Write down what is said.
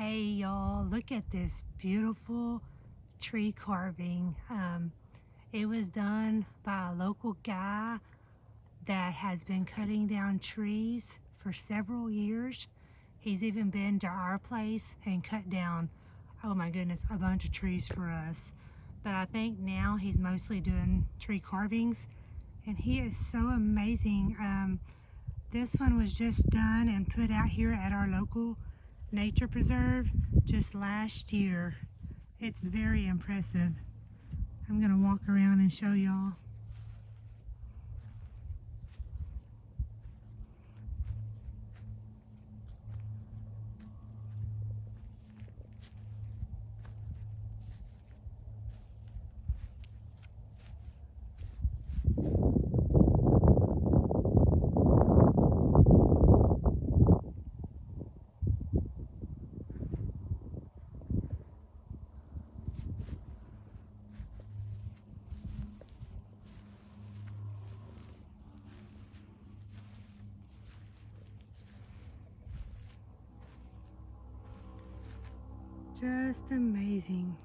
Hey y'all, look at this beautiful tree carving. It was done by a local guy that has been cutting down trees for several years. He's even been to our place and cut down, oh my goodness, a bunch of trees for us. But I think now he's mostly doing tree carvings, and he is so amazing. This one was just done and put out here at our local nature preserve just last year. It's very impressive. I'm gonna walk around and show y'all. Just amazing.